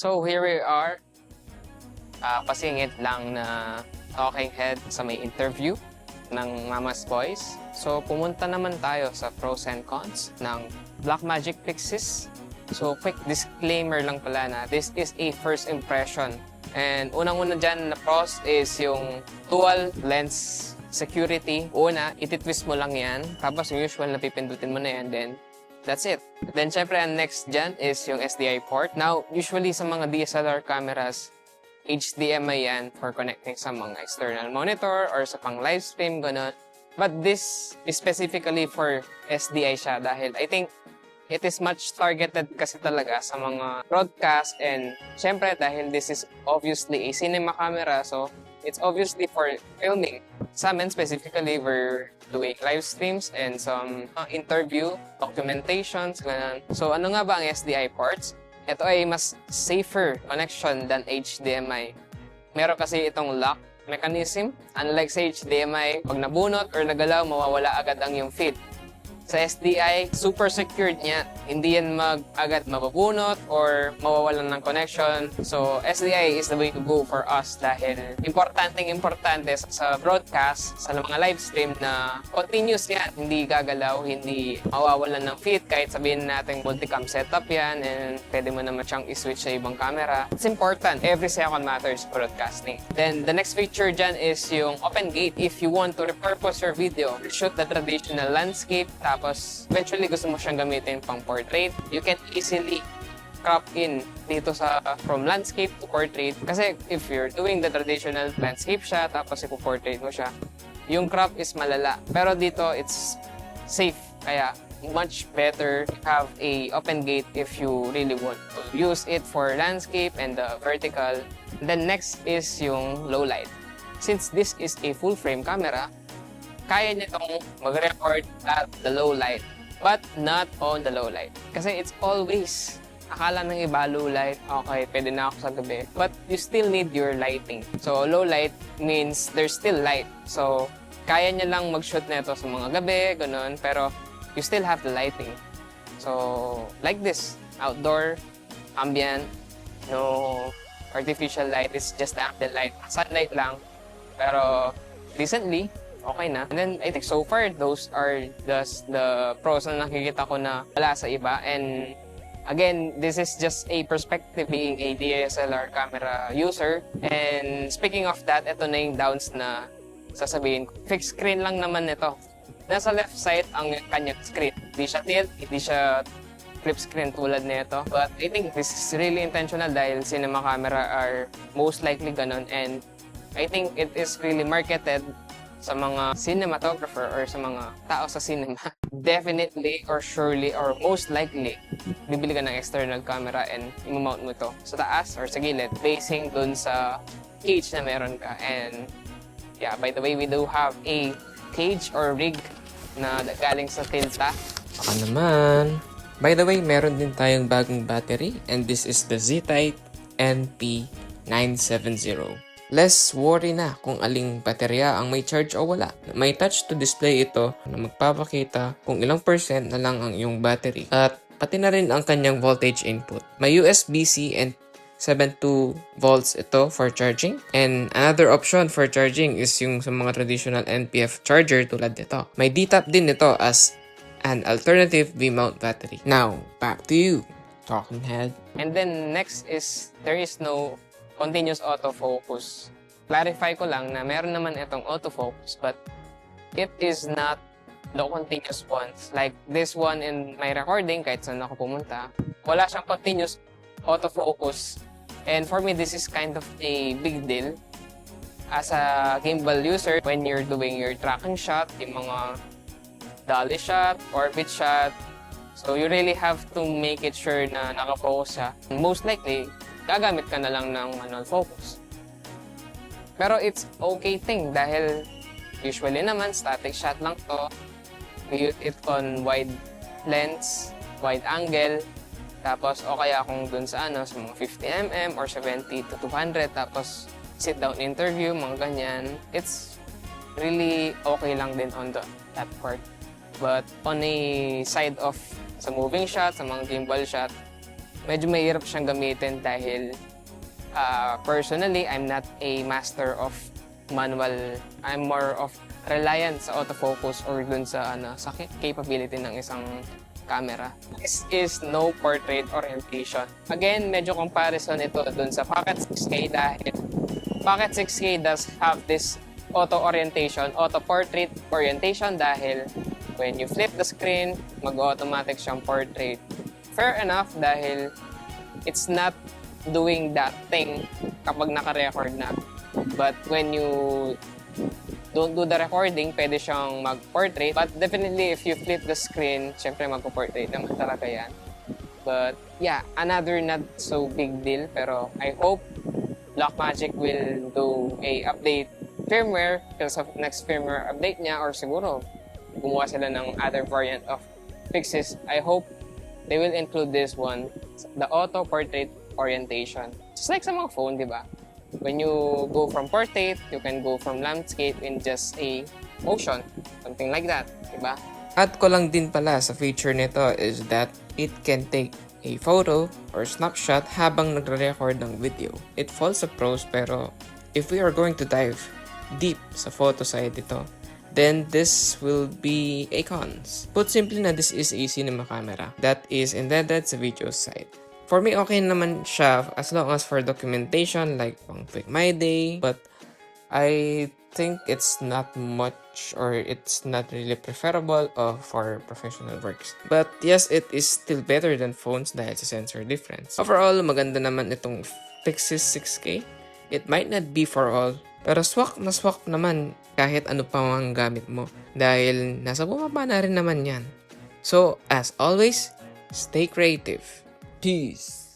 So here we are, pasingit lang na talking head sa may interview ng Mama's Boys. So pumunta naman tayo sa pros and cons ng Blackmagic Pyxis. So quick disclaimer lang pala na this is a first impression. And unang-una dyan na pros is yung dual lens security. Una, ititwist mo lang yan. Tapos yung usual na pipindutin mo na yan. Then that's it. Then syempre ang next dyan is yung SDI port. Now, usually sa mga DSLR cameras, HDMI yan for connecting sa mga external monitor or sa pang live stream, gano'n. But this is specifically for SDI siya dahil I think it is much targeted kasi talaga sa mga broadcast and syempre dahil this is obviously a cinema camera, so it's obviously for filming. Sa amin specifically, we're doing live streams and some interview, documentations, ganun. So ano nga ba ang SDI ports? Ito ay mas safer connection than HDMI. Meron kasi itong lock mechanism. Unlike sa HDMI, pag nabunot or nagalaw, mawawala agad ang yung feed. Sa SDI, super secured niya. Hindi yan agad mabubunot or mawawalan ng connection. So, SDI is the way to go for us dahil importante sa broadcast, sa mga live stream na continuous yan. Hindi gagalaw, hindi mawawalan ng feed kahit sabihin natin multicam setup yan and pwede mo naman siyang i-switch sa ibang camera. It's important. Every second matters broadcasting. Then, the next feature dyan is yung open gate. If you want to repurpose your video, shoot the traditional landscape, tapos eventually gusto mo siyang gamitin pang portrait, you can easily crop in dito sa from landscape to portrait. Kasi if you're doing the traditional landscape siya, tapos ipo-portrait mo siya, yung crop is malala. Pero dito, it's safe. Kaya much better have a open gate if you really want to use it for landscape and the vertical. Then next is yung low light. Since this is a full frame camera, kaya nitong mag-record at the low light, but not on the low light. Kasi it's always, akala ng iba low light, okay, pwede na ako sa gabi. But you still need your lighting. So low light means there's still light. So kaya niya lang mag-shoot nito sa mga gabi, ganun, pero you still have the lighting. So like this, outdoor, ambient, no artificial light, it's just ambient light. Sunlight lang, pero decently, okay na. And then, I think so far, those are just the pros na nakikita ko na wala sa iba. And again, this is just a perspective being a DSLR camera user. And speaking of that, ito na yung downs na sasabihin ko. Fixed screen lang naman ito. Nasa left side ang kanyang screen. Hindi siya tilt, hindi siya flip screen tulad nito. But I think this is really intentional dahil cinema camera are most likely ganun. And I think it is really marketed sa mga cinematographer or sa mga tao sa cinema. Definitely or surely or most likely, bibili ka ng external camera and i-mount mo ito sa taas or sa gilid, facing dun sa cage na meron ka. And yeah, by the way, we do have a cage or rig na galing sa Tilta. Baka naman. By the way, meron din tayong bagong battery and this is the Z-Type NP970. Less worry na kung aling baterya ang may charge o wala. May touch to display ito na magpapakita kung ilang percent na lang ang iyong battery. At pati na rin ang kanyang voltage input. May USB-C and 7.2 volts ito for charging. And another option for charging is yung sa mga traditional NPF charger tulad nito. May D-Tap din ito as an alternative V-mount battery. Now, back to you, talking head. And then next is there is no continuous autofocus. Clarify ko lang na meron naman itong autofocus but it is not the continuous ones. Like this one in my recording, kahit saan ako pumunta, wala siyang continuous autofocus. And for me, this is kind of a big deal as a gimbal user when you're doing your tracking shot, yung mga dolly shot, orbit shot. So you really have to make it sure na nakafocus siya. Most likely, gagamit ka na lang ng manual focus. Pero it's okay thing dahil usually naman static shot lang to. We use it on wide lens, wide angle, tapos o kaya kung dun sa sa mga 50mm or 70 to 200, tapos sit down interview, mga ganyan. It's really okay lang din on that part. But on a side of sa moving shot, sa mga gimbal shot, medyo mahirap siyang gamitin dahil personally, I'm not a master of manual. I'm more of reliant sa autofocus or dun sa sa capability ng isang camera. This is no portrait orientation. Again, medyo comparison ito dun sa Pocket 6K dahil Pocket 6K does have this auto portrait orientation dahil when you flip the screen, mag-automatic siyang portrait. Fair enough dahil it's not doing that thing kapag naka-record na. But when you don't do the recording, pwede siyang mag-portrait. But definitely, if you flip the screen, syempre mag-portrait naman talaga yan. But yeah, another not so big deal. Pero I hope Blackmagic will do a update firmware because of next firmware update niya or siguro gumawa sila ng other variant of Pyxis. I hope they will include this one, the auto portrait orientation. Just like sa mga phone, di ba? When you go from portrait, you can go from landscape in just a motion. Something like that, di ba? Add ko lang din pala sa feature nito is that it can take a photo or snapshot habang nagre-record ng video. It falls sa pros pero if we are going to dive deep sa photo side ito, then this will be a cons. Put simply na this is a cinema camera that is intended sa video side. For me, okay naman siya as long as for documentation like pang quick my day, but I think it's not much or it's not really preferable for professional works. But yes, it is still better than phones dahil sa sensor difference. Overall, maganda naman itong Pyxis 6K. It might not be for all, pero swak na swak naman kahit ano pa ang gamit mo dahil nasa bumaba na rin naman yan. So, as always, stay creative. Peace!